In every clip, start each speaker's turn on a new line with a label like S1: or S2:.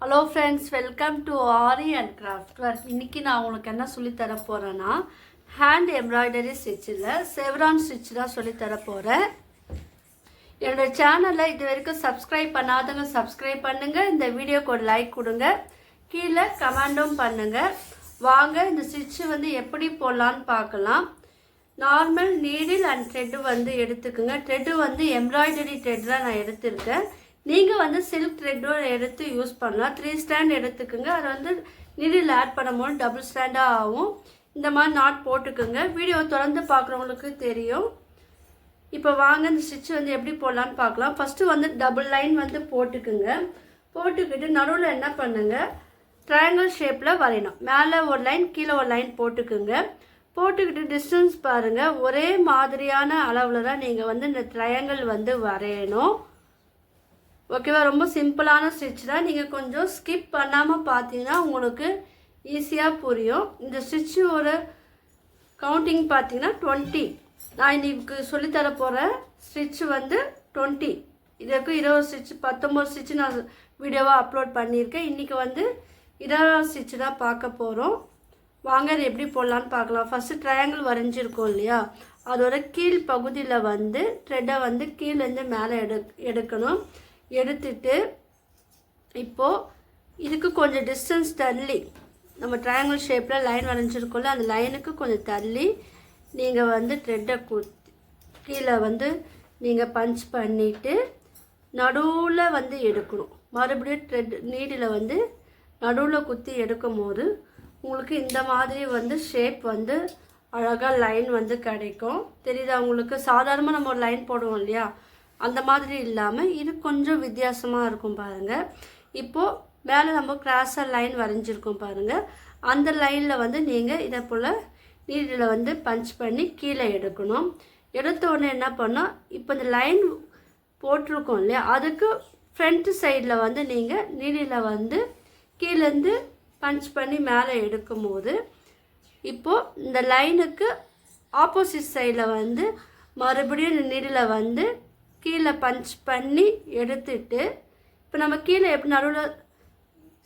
S1: Hello friends, welcome to aari and craft work. இன்றைக்கி நான் உங்களுக்கு என்ன சொல்லித்தர போகிறேன்னா, ஹேண்ட் எம்ப்ராய்டரி ஸ்டிச்சில் செவ்ரான் ஸ்டிச் தான் சொல்லித்தர போகிறேன். என்னோடய சேனலில் இது வரைக்கும் சப்ஸ்கிரைப் பண்ணாதவங்க சப்ஸ்கிரைப் பண்ணுங்கள். இந்த வீடியோக்கு ஒரு லைக் கொடுங்க, கீழே கமெண்டும் பண்ணுங்கள். வாங்க இந்த ஸ்டிச்சு வந்து எப்படி போடலான்னு பார்க்கலாம். நார்மல் நீடில் அண்ட் த்ரெட்டு வந்து எடுத்துக்குங்க. த்ரெட்டு வந்து எம்ப்ராய்டரி த்ரெட் தான் நான் எடுத்திருக்கேன். நீங்கள் வந்து சில்க் த்ரெட்டோட எடுத்து யூஸ் பண்ணலாம். 3 ஸ்டாண்ட் எடுத்துக்குங்க. அதை வந்து நீடில் ஆட் பண்ணும்போது டபுள் ஸ்டாண்டாக ஆகும். இந்த மாதிரி நாட் போட்டுக்குங்க. வீடியோ தொடர்ந்து பார்க்குறவங்களுக்கு தெரியும். இப்போ வாங்க இந்த ஸ்டிச் வந்து எப்படி போடலான்னு பார்க்கலாம். ஃபஸ்ட்டு வந்து டபுள் லைன் வந்து போட்டுக்குங்க. போட்டுக்கிட்டு நடுவில் என்ன பண்ணுங்கள், ட்ரையாங்கிள் ஷேப்பில் வரையணும். மேலே ஒரு லைன் கீழே ஒரு லைன் போட்டுக்குங்க. போட்டுக்கிட்டு டிஸ்டன்ஸ் பாருங்கள், ஒரே மாதிரியான அளவில் தான் நீங்கள் வந்து இந்த ட்ரையாங்கிள் வந்து வரையணும். ஓகேவா? ரொம்ப சிம்பிளான ஸ்டிச் தான். நீங்கள் கொஞ்சம் ஸ்கிப் பண்ணாமல் பார்த்தீங்கன்னா உங்களுக்கு ஈஸியாக புரியும். இந்த ஸ்டிச்சு ஒரு கவுண்டிங் பார்த்தீங்கன்னா 20. நான் இன்றைக்கி சொல்லித்தர போகிற ஸ்டிச்சு வந்து 20. இதற்கு 20 ஸ்டிச் 19 ஸ்டிச்சு நான் வீடியோவாக அப்லோட் பண்ணியிருக்கேன். இன்றைக்கி வந்து 20 ஸ்டிச்சு தான் பார்க்க போகிறோம். வாங்க அது எப்படி போடலான்னு பார்க்கலாம். ஃபஸ்ட்டு ட்ரையாங்கிள் வரைஞ்சிருக்கோம் இல்லையா, அதோட கீழ் பகுதியில் வந்து த்ரெட்டை வந்து கீழேருந்து மேலே எடுக்கணும். எடுத்துட்டு இப்போது இதுக்கு கொஞ்சம் டிஸ்டன்ஸ் தள்ளி, நம்ம ட்ரையாங்கிள் ஷேப்பில் லைன் வரைஞ்சிருக்கோம்ல, அந்த லைனுக்கு கொஞ்சம் தள்ளி நீங்கள் வந்து த்ரெட்டை கீழே வந்து நீங்கள் பஞ்ச் பண்ணிவிட்டு நடுவில் வந்து எடுக்கணும். மறுபடியும் த்ரெட் நீடில் வந்து நடுவில் குத்தி எடுக்கும் போது உங்களுக்கு இந்த மாதிரி வந்து ஷேப் வந்து அழகாக லைன் வந்து கிடைக்கும். தெரியுதா உங்களுக்கு? சாதாரணமாக நம்ம ஒரு லைன் போடுவோம் இல்லையா, அந்த மாதிரி இல்லாமல் இது கொஞ்சம் வித்தியாசமாக இருக்கும் பாருங்கள். இப்போது மேலே நம்ம கிராஸாக லைன் வரைஞ்சிருக்கோம் பாருங்கள். அந்த லைனில் வந்து நீங்கள் இதை போல் நீடில் வந்து பஞ்ச் பண்ணி கீழே எடுக்கணும். எடுத்த உடனே என்ன பண்ணோம், இப்போ இந்த லைன் போட்டிருக்கோம் இல்லையா, அதுக்கு ஃப்ரண்ட் சைடில் வந்து நீங்கள் நீடில் வந்து கீழேருந்து பஞ்ச் பண்ணி மேலே எடுக்கும் போது இப்போது இந்த லைனுக்கு ஆப்போசிட் சைடில் வந்து மறுபடியும் நீடில் வந்து கீழே பஞ்ச் பண்ணி எடுத்துட்டு, இப்போ நம்ம கீழே எப்படி நடுவில்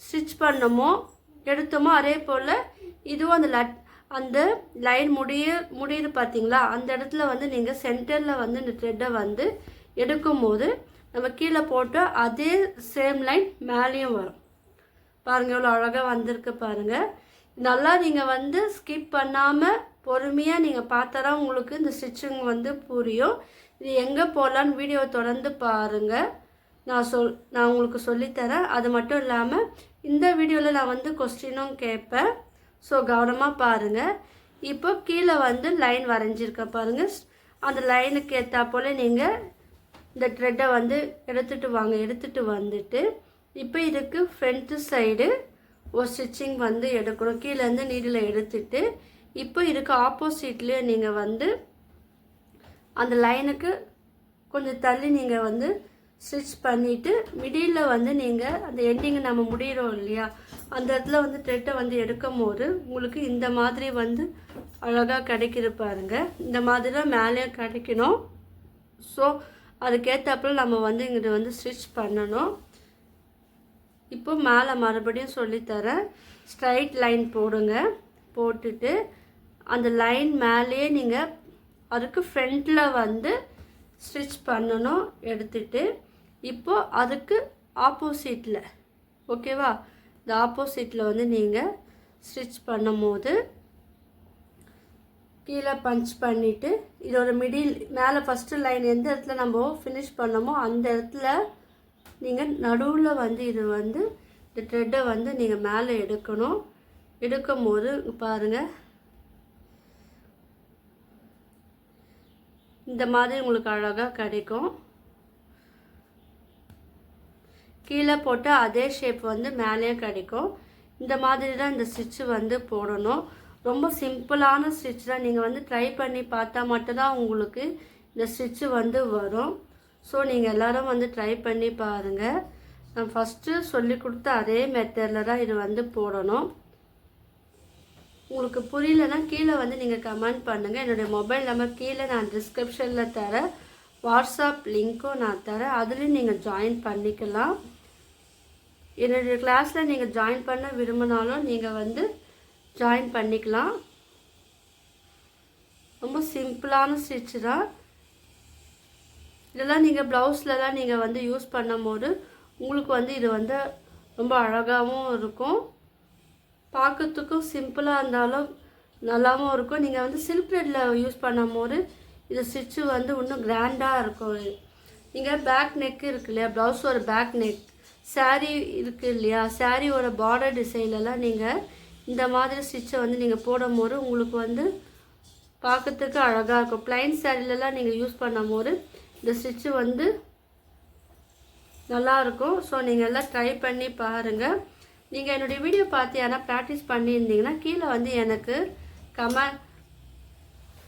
S1: ஸ்டிச் பண்ணமோ எடுத்தோமோ அதே போல் இதுவும் அந்த லைன் முடியுது பார்த்தீங்களா, அந்த இடத்துல வந்து நீங்கள் சென்டரில் வந்து இந்த த்ரெட்டை வந்து எடுக்கும் போது நம்ம கீழே போட்டு அதே சேம் லைன் மேலேயும் வரும். பாருங்கள் எவ்வளோ அழகாக வந்திருக்கு பாருங்கள். நல்லா நீங்கள் வந்து ஸ்கிப் பண்ணாமல் பொறுமையாக நீங்கள் பார்த்தா உங்களுக்கு இந்த ஸ்டிச்சிங் வந்து புரியும். இது எங்கே போடலான்னு வீடியோ தொடர்ந்து பாருங்கள். நான் உங்களுக்கு சொல்லித்தரேன். அது மட்டும் இல்லாமல் இந்த வீடியோவில் நான் வந்து கொஸ்டினும் கேட்பேன். ஸோ கவனமாக பாருங்கள். இப்போ கீழே வந்து லைன் வரைஞ்சிருக்கேன் பாருங்கள். அந்த லைனுக்கு ஏற்றா போல் நீங்கள் இந்த த்ரெட்டை வந்து எடுத்துகிட்டு வாங்க. எடுத்துகிட்டு வந்துட்டு இப்போ இதுக்கு ஃப்ரண்ட்டு சைடு ஒரு ஸ்டிச்சிங் வந்து எடுக்கணும். கீழேருந்து நீடில் எடுத்துட்டு இப்போ இதுக்கு ஆப்போசிட்லேயே நீங்கள் வந்து அந்த லைனுக்கு கொஞ்சம் தள்ளி நீங்கள் வந்து ஸ்டிச் பண்ணிவிட்டு மிடில் வந்து நீங்கள் அந்த எண்டிங்கை நம்ம முடிகிறோம் இல்லையா, அந்த இடத்துல வந்து த்ரெட்டை வந்து எடுக்கும் போது உங்களுக்கு இந்த மாதிரி வந்து அழகாக கிடைக்கிது பாருங்கள். இந்த மாதிரி தான் மேலே கிடைக்கணும். ஸோ அதுக்கேற்றப்பல நம்ம வந்து இங்கே வந்து ஸ்டிச் பண்ணணும். இப்போ மேலே மறுபடியும் சொல்லித்தரேன். ஸ்ட்ரைட் லைன் போடுங்க. போட்டுட்டு அந்த லைன் மேலேயே நீங்கள் அதுக்கு ஃப்ரண்ட்டில் வந்து ஸ்டிச் பண்ணணும். எடுத்துட்டு இப்போது அதுக்கு ஆப்போசிட்டில், ஓகேவா, இந்த ஆப்போசிட்டில் வந்து நீங்கள் ஸ்டிச் பண்ணும் போது கீழே பஞ்ச் பண்ணிவிட்டு இதோட மிடில் மேலே ஃபஸ்ட்டு லைன் எந்த இடத்துல நம்ம ஃபினிஷ் பண்ணமோ அந்த இடத்துல நீங்கள் நடுவில் வந்து இது வந்து இந்த த்ரெட்டை வந்து நீங்கள் மேலே எடுக்கணும். எடுக்கும் போது பாருங்கள் இந்த மாதிரி உங்களுக்கு அழகாக கிடைக்கும். கீழே போட்டு அதே ஷேப் வந்து மேலேயும் கிடைக்கும். இந்த மாதிரி தான் இந்த ஸ்டிச்சு வந்து போடணும். ரொம்ப சிம்பிளான ஸ்டிச் தான். நீங்கள் வந்து ட்ரை பண்ணி பார்த்தா மட்டும்தான் உங்களுக்கு இந்த ஸ்டிச்சு வந்து வரும். ஸோ நீங்கள் எல்லோரும் வந்து ட்ரை பண்ணி பாருங்கள். நான் ஃபஸ்ட்டு சொல்லி கொடுத்த அதே மெத்தடில் தான் இது வந்து போடணும். உங்களுக்கு புரியலன்னா கீழே வந்து நீங்கள் கமெண்ட் பண்ணுங்கள். என்னுடைய மொபைல் நம்பர் கீழே நான் டிஸ்கிரிப்ஷனில் தரேன். வாட்ஸ்அப் லிங்க்கும் நான் தரேன். அதுலேயும் நீங்கள் ஜாயின் பண்ணிக்கலாம். என்னுடைய கிளாஸில் நீங்கள் ஜாயின் பண்ண விரும்பினாலும் நீங்கள் வந்து ஜாயின் பண்ணிக்கலாம். ரொம்ப சிம்பிளான ஸ்டிச்சு தான். இதெல்லாம் நீங்கள் ப்ளவுஸ்லலாம் நீங்கள் வந்து யூஸ் பண்ணும்போது உங்களுக்கு வந்து இது வந்து ரொம்ப அழகாகவும் இருக்கும். பார்க்கறதுக்கும் சிம்பிளாக இருந்தாலும் நல்லாவும் இருக்கும். நீங்கள் வந்து சில்க் த்ரெட்டில் யூஸ் பண்ணும்போது இது ஸ்டிச்சு வந்து இன்னும் கிராண்டாக இருக்கும். நீங்கள் பேக் நெக் இருக்கு இல்லையா, ப்ளவுஸோட பேக் நெக், சாரீ இருக்குது இல்லையா, சாரியோட பார்டர் டிசைன்லலாம் நீங்கள் இந்த மாதிரி ஸ்டிச்சை வந்து நீங்கள் போடும்போது உங்களுக்கு வந்து பார்க்கறதுக்கு அழகாக இருக்கும். ப்ளைன் சாரீலலாம் நீங்கள் யூஸ் பண்ணும்போது இந்த ஸ்டிச்சு வந்து நல்லாயிருக்கும். ஸோ நீங்கள் எல்லாம் ட்ரை பண்ணி பாருங்கள். நீங்கள் என்னுடைய வீடியோ பார்த்து யாரா ப்ராக்டிஸ் பண்ணியிருந்தீங்கன்னா கீழே வந்து எனக்கு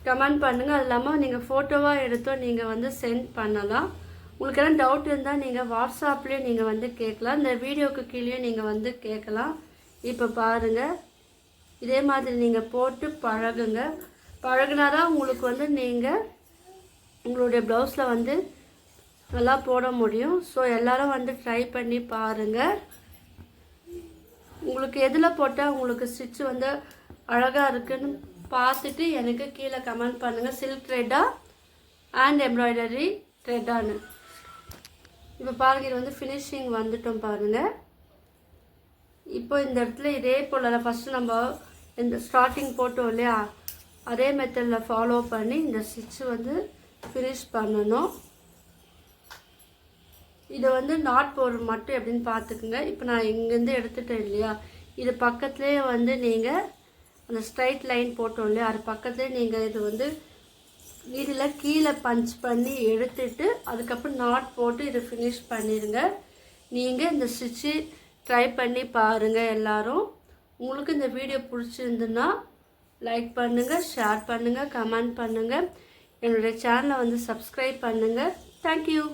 S1: கமெண்ட் பண்ணுங்கள். அது இல்லாமல் நீங்கள் ஃபோட்டோவாக எடுத்தோ நீங்கள் வந்து சென்ட் பண்ணலாம். உங்களுக்கு எல்லாம் டவுட் இருந்தால் நீங்கள் வாட்ஸ்அப்லேயே நீங்கள் வந்து கேட்கலாம். இந்த வீடியோவுக்கு கீழே நீங்கள் வந்து கேட்கலாம். இப்போ பாருங்கள், இதே மாதிரி நீங்கள் போட்டு பழகுங்க. பழகுனா தான் உங்களுக்கு வந்து நீங்கள் உங்களுடைய ப்ளவுஸில் வந்து நல்லா போட முடியும். ஸோ எல்லோரும் வந்து ட்ரை பண்ணி பாருங்கள். உங்களுக்கு எதில் போட்டால் உங்களுக்கு ஸ்டிச்சு வந்து அழகாக இருக்குன்னு பார்த்துட்டு எனக்கு கீழே கமெண்ட் பண்ணுங்கள். சில்க் த்ரெட்டா அண்ட் எம்ப்ராய்டரி த்ரெட்டான்னு. இப்போ பாருங்கள், இது வந்து ஃபினிஷிங் வந்துட்டோம் பாருங்கள். இப்போ இந்த இடத்துல இதே போல் ஃபஸ்ட்டு நம்ம இந்த ஸ்டார்டிங் போட்டோம் இல்லையா, அதே மெத்தடில் ஃபாலோ பண்ணி இந்த ஸ்டிச்சு வந்து ஃபினிஷ் பண்ணணும். இதை வந்து நாட் போடுறது மட்டும் எப்படின்னு பார்த்துக்குங்க. இப்போ நான் இங்கேருந்து எடுத்துட்டேன் இல்லையா, இது பக்கத்துலேயே வந்து நீங்கள் அந்த ஸ்ட்ரைட் லைன் போட்டோம் இல்லையா, அது பக்கத்துலேயே நீங்கள் இது வந்து இதில் கீழே பஞ்ச் பண்ணி எடுத்துட்டு அதுக்கப்புறம் நாட் போட்டு இதை ஃபினிஷ் பண்ணிடுங்க. நீங்கள் இந்த ஸ்டிச்சு ட்ரை பண்ணி பாருங்கள் எல்லோரும். உங்களுக்கு இந்த வீடியோ பிடிச்சிருந்துன்னா லைக் பண்ணுங்கள், ஷேர் பண்ணுங்கள், கமெண்ட் பண்ணுங்கள். என்னுடைய சேனலை வந்து சப்ஸ்கிரைப் பண்ணுங்கள். தேங்க்யூ.